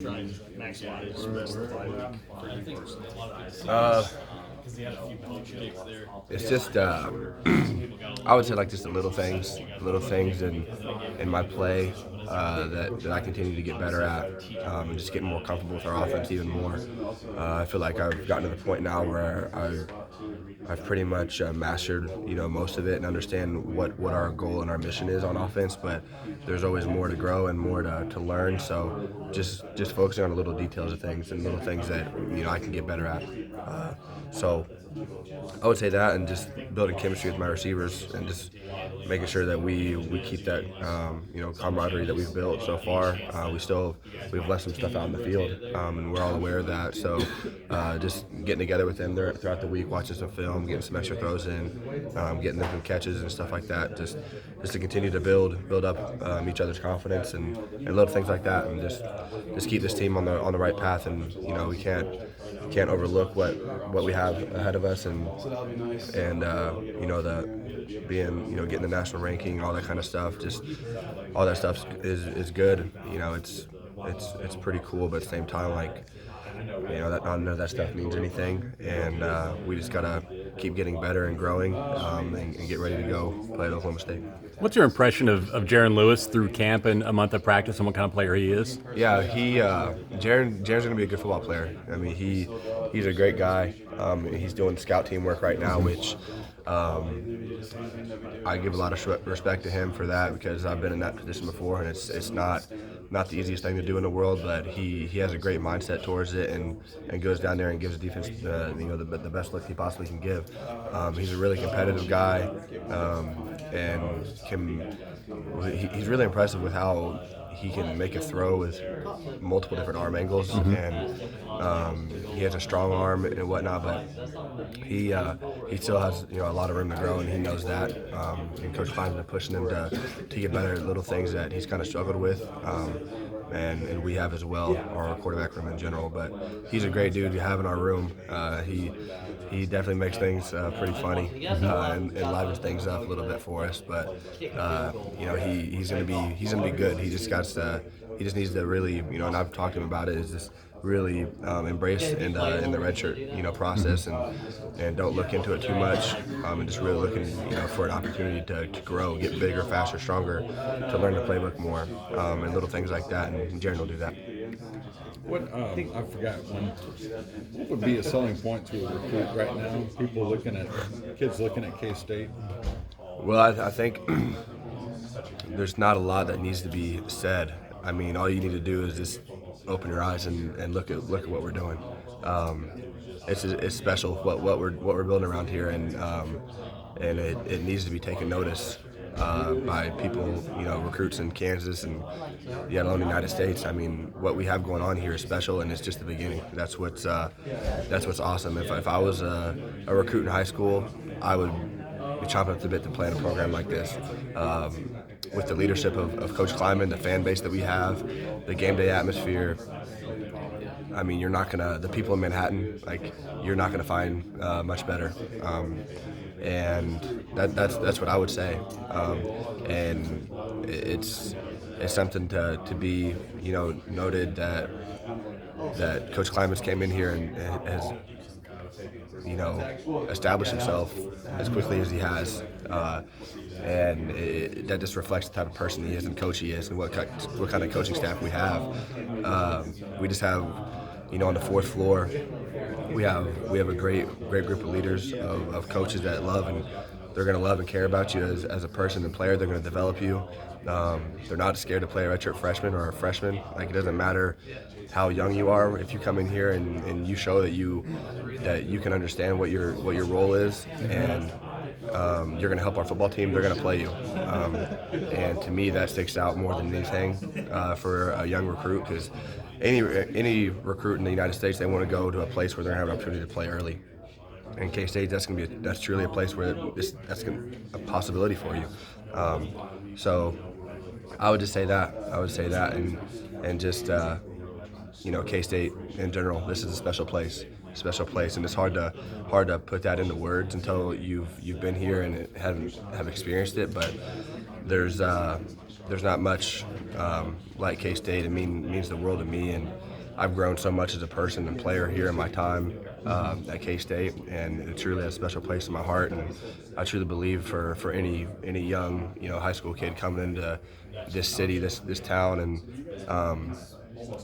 trying to maximize the best of the bye week for you personally? It's just I would say like just the little things in my play that I continue to get better at, and just getting more comfortable with our offense even more. I feel like I've gotten to the point now where I've pretty much mastered most of it and understand what our goal and our mission is on offense. But there's always more to grow and more to learn. So just focusing on the little details of things and little things that I can get better at. So I would say that, and just building chemistry with my receivers, and just making sure that we keep that camaraderie that we've built so far. We've left some stuff out in the field, and we're all aware of that. So just getting together with them throughout the week, watching some film, getting some extra throws in, getting them some catches and stuff like that. Just to continue to build up each other's confidence and little things like that, and just keep this team on the right path. And we can't overlook what we have ahead of us, and the being getting the national ranking, all that kind of stuff. Just all that stuff is good. It's pretty cool, but at the same time, like that none of that stuff means anything, and we just gotta keep getting better and growing, and get ready to go play at Oklahoma State. What's your impression of Jaron Lewis through camp and a month of practice, and what kind of player he is? Yeah, Jaron's gonna be a good football player. I mean, he's a great guy. He's doing scout team work right now, which I give a lot of respect to him for that, because I've been in that position before, and it's not the easiest thing to do in the world, but he has a great mindset towards it, and goes down there and gives the defense the best look he possibly can give. He's a really competitive guy, and he's really impressive with how he can make a throw with multiple different arm angles, and he has a strong arm and whatnot, but he still has a lot of room to grow, and he knows that. And Coach Klein's been pushing him to get better at little things that he's kind of struggled with, and we have as well, our quarterback room in general. But he's a great dude to have in our room. He definitely makes things pretty funny, and livens things up a little bit for us. But he's gonna be good. He just needs to really, and I've talked to him about it, is just really embrace in the redshirt process, and don't look into it too much, and just really looking for an opportunity to grow, get bigger, faster, stronger, to learn the playbook more, and little things like that. And Jaron will do that. What I forgot one. What would be a selling point to a recruit right now? Kids looking at K-State. Well, I think there's not a lot that needs to be said. I mean, all you need to do is just open your eyes and look at what we're doing. It's special what we're building around here, and it needs to be taken notice by people, recruits in Kansas and yet alone the United States. I mean, what we have going on here is special, and it's just the beginning. That's what's awesome. If I was a recruit in high school, I would be chomping at the bit to play in a program like this. With the leadership of Coach Kleiman, the fan base that we have, the game day atmosphere. I mean, the people in Manhattan, you're not gonna find much better. And that's what I would say. And it's something to be noted that Coach Kleiman came in here and has established himself as quickly as he has, and that just reflects the type of person he is and coach he is, and what kind of coaching staff we have. We just have, on the fourth floor, we have a great group of leaders, of coaches that they're going to love and care about you as a person and player. They're going to develop you. They're not scared to play a redshirt freshman or a freshman. It doesn't matter how young you are. If you come in here and you show that you can understand what your role is, and you're going to help our football team, they're going to play you. And to me, that sticks out more than anything for a young recruit, because any recruit in the United States, they want to go to a place where they're going to have an opportunity to play early. And K-State, that's truly a place where that's a possibility for you. So I would just say that. And just K-State in general, this is a special place, and it's hard to put that into words until you've been here and have experienced it. But there's there's not much like K-State. It means the world to me, and I've grown so much as a person and player here in my time at K-State, and it truly has a special place in my heart. And I truly believe for any young high school kid coming into this city, this town, and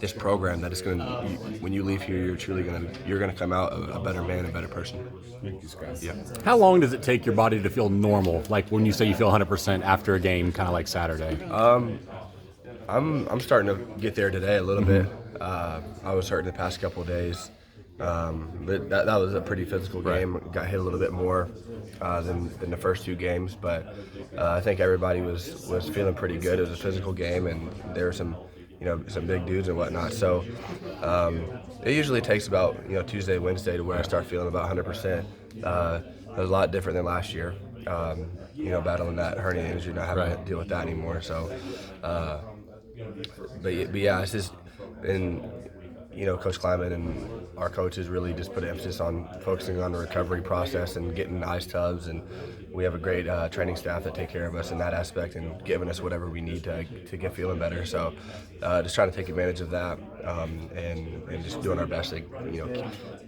this program, that it's going to, when you leave here, you're gonna come out a better man, a better person. Thank you, Scott. Yeah. How long does it take your body to feel normal? Like when you say you feel 100% after a game, kind of like Saturday? I'm starting to get there today a little bit. I was hurting the past couple of days, but that was a pretty physical game. Got hit a little bit more than the first two games, but I think everybody was feeling pretty good. It was a physical game, and there were some big dudes and whatnot. So it usually takes about Tuesday, Wednesday to where I start feeling about 100%. It was a lot different than last year. Battling that hernia injury, not having to deal with that anymore. So, but yeah, it's just, and Coach Kleiman and our coaches really just put emphasis on focusing on the recovery process and getting ice tubs, and we have a great training staff that take care of us in that aspect and giving us whatever we need to get feeling better. So just trying to take advantage of that and just doing our best to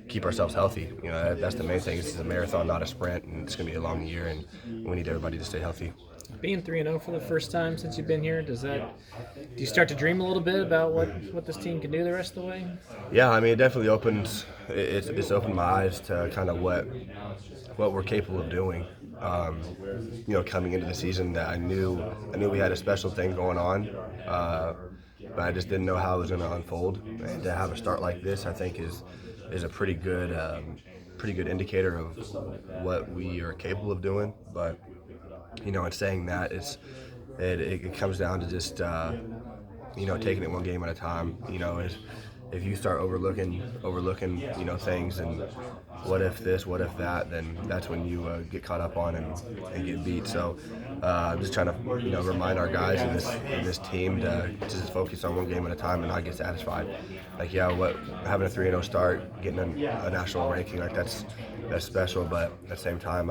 keep ourselves healthy. That's the main thing. This is a marathon, not a sprint, and it's going to be a long year, and we need everybody to stay healthy. Being 3-0 for the first time since you've been here, do you start to dream a little bit about what this team can do the rest of the way? Yeah, I mean, it definitely it's opened my eyes to kind of what we're capable of doing. Coming into the season, that I knew we had a special thing going on, but I just didn't know how it was going to unfold. And to have a start like this, I think is a pretty good indicator of what we are capable of doing. But in saying that, it comes down to just taking it one game at a time. If you start overlooking things and what if this, what if that, then that's when you get caught up on and get beat. So I'm just trying to remind our guys in this team to just focus on one game at a time and not get satisfied. Having a 3-0 start, getting a national ranking, that's special, but at the same time,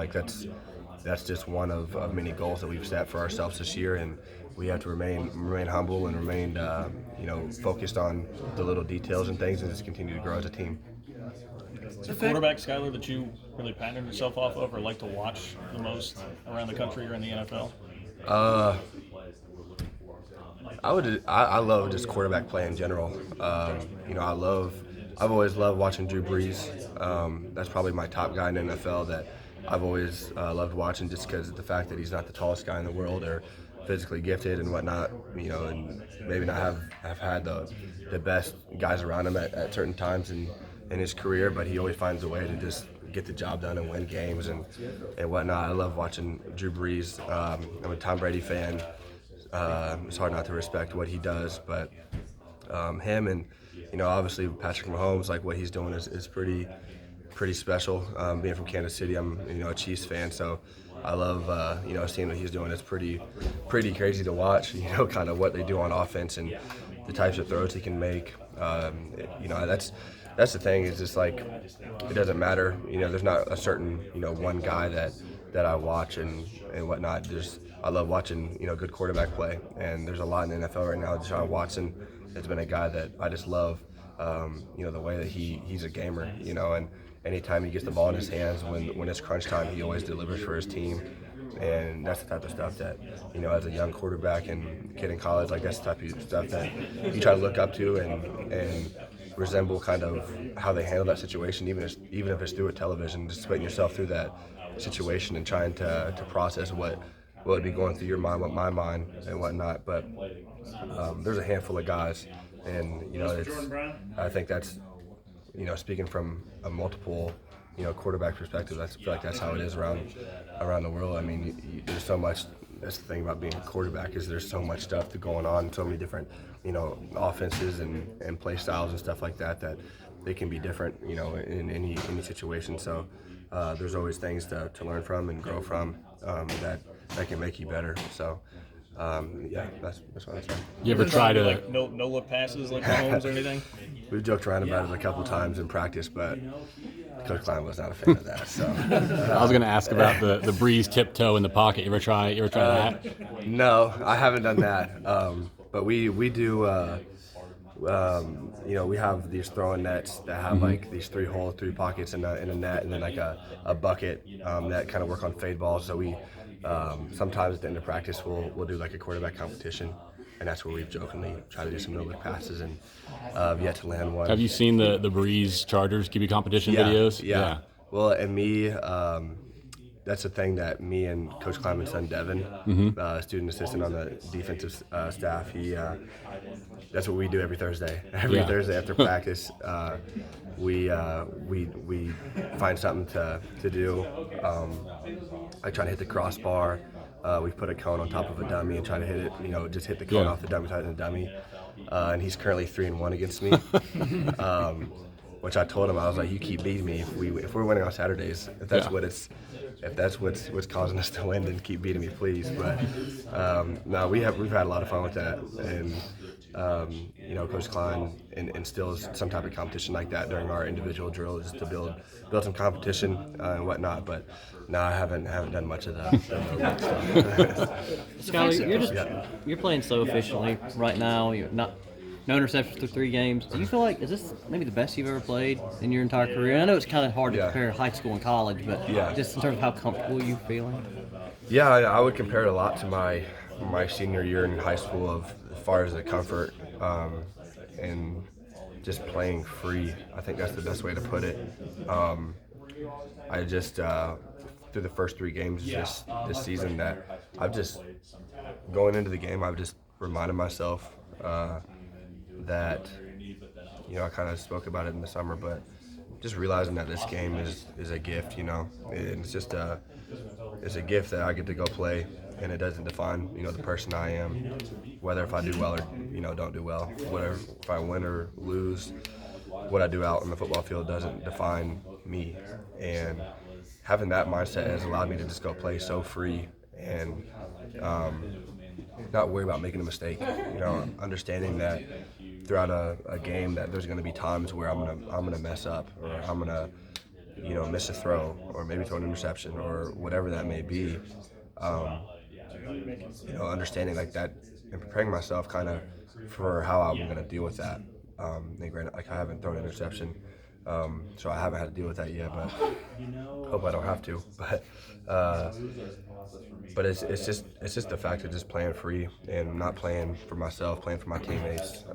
that's just one of many goals that we've set for ourselves this year, and we have to remain humble and remain focused on the little details and things, and just continue to grow as a team. Is there a quarterback, Skylar, that you really patterned yourself off of or like to watch the most around the country or in the NFL? I love just quarterback play in general. I've always loved watching Drew Brees. That's probably my top guy in the NFL that I've always loved watching, just because of the fact that he's not the tallest guy in the world or physically gifted and whatnot, and maybe not have had the best guys around him at certain times in his career, but he always finds a way to just get the job done and win games and whatnot. I love watching Drew Brees. I'm a Tom Brady fan. It's hard not to respect what he does, but him and obviously Patrick Mahomes, what he's doing is pretty special. Being from Kansas City, I'm a Chiefs fan, so I love seeing what he's doing. It's pretty crazy to watch. Kind of what they do on offense and the types of throws he can make. That's the thing. Is just it doesn't matter. There's not a certain one guy that I watch and whatnot. I love watching good quarterback play, and there's a lot in the NFL right now. Deshaun Watson has been a guy that I just love. The way that he's a gamer, and anytime he gets the ball in his hands, when it's crunch time, he always delivers for his team. And that's the type of stuff that, as a young quarterback and kid in college, that's the type of stuff that you try to look up to and resemble kind of how they handle that situation, even if it's through a television, just putting yourself through that situation and trying to process what would be going through your mind, what my mind and whatnot. But there's a handful of guys, and I think that's speaking from a multiple quarterback perspective, I feel like that's how it is around the world. I mean, there's so much. That's the thing about being a quarterback, is there's so much stuff going on, so many different offenses and play styles and stuff like that they can be different in any situation. So there's always things to learn from and grow from that can make you better. So that's what I'm saying. You ever try to no look passes like Mahomes or anything? We've joked around about it a couple times in practice, but Coach Klein was not a fan of that. So I was going to ask about the breeze tiptoe in the pocket. You ever try that? no, I haven't done that. But we do. We have these throwing nets that have like these 3 pockets in a net, and then like a bucket that kind of work on fade balls. So we sometimes at the end of practice we'll do like a quarterback competition, and that's where we've jokingly tried to do some no-look passes, and yet to land one. Have you seen the Breeze Chargers QB competition videos? Yeah. Well, and me, that's the thing that me and Coach Kleiman's son Devin, student assistant on the defensive staff, that's what we do every Thursday. Every Thursday after practice, we find something to do. I try to hit the crossbar. We put a cone on top of a dummy and try to hit it. Just hit the cone off the dummy, try to hit the dummy. And he's currently 3-1 against me. Which I told him, I was like, you keep beating me if we're winning on Saturdays. If that's what's causing us to win, then keep beating me, please. But no, we've had a lot of fun with that, and Coach Klein instills some type of competition like that during our individual drill, just to build some competition and whatnot. But no, I haven't done much of that. Skylar, you're playing so efficiently right now. You're no interceptions through 3 games. Do you feel like, is this maybe the best you've ever played in your entire career? And I know it's kind of hard to compare high school and college, but just in terms of how comfortable you're feeling. Yeah, I would compare it a lot to my senior year in high school as far as the comfort and just playing free. I think that's the best way to put it. I just through the first 3 games this season that I've just going into the game, I've just reminded myself that I kind of spoke about it in the summer, but just realizing that this game is a gift, and it's just it's a gift that I get to go play, and it doesn't define the person I am, whether if I do well or don't do well, whatever, if I win or lose, what I do out on the football field doesn't define me. And having that mindset has allowed me to just go play so free and not worry about making a mistake. Understanding that throughout a game that there's going to be times where I'm gonna mess up, or I'm gonna miss a throw, or maybe throw an interception, or whatever that may be. Understanding like that and preparing myself kind of for how I'm going to deal with that. And granted, like I haven't thrown an interception, so I haven't had to deal with that yet, but hope I don't have to. But it's just the fact of just playing free and not playing for myself, playing for my teammates.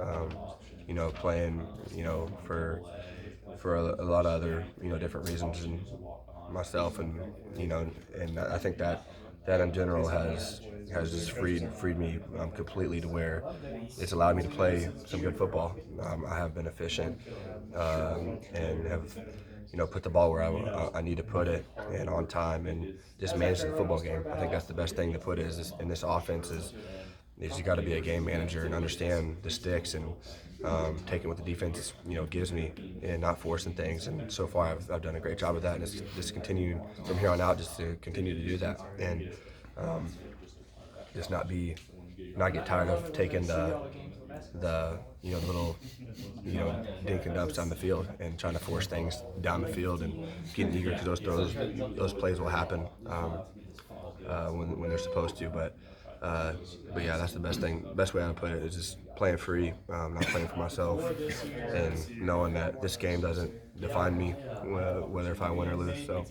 Playing for a lot of other different reasons, and myself, and I think that in general has just freed me completely, to where it's allowed me to play some good football. I have been efficient and have put the ball where I need to put it, and on time, and just manage the football game. I think that's the best thing to put is in this offense is you got to be a game manager and understand the sticks and taking what the defense gives me and not forcing things. And so far I've done a great job of that, and it's just continuing from here on out, just to continue to do that, and just not get tired of taking the little dink and dumps down the field and trying to force things down the field and getting eager, because those plays will happen when they're supposed to. But yeah, that's the best way I put it is just playing free, not playing for myself, and knowing that this game doesn't define me, whether if I win or lose. So.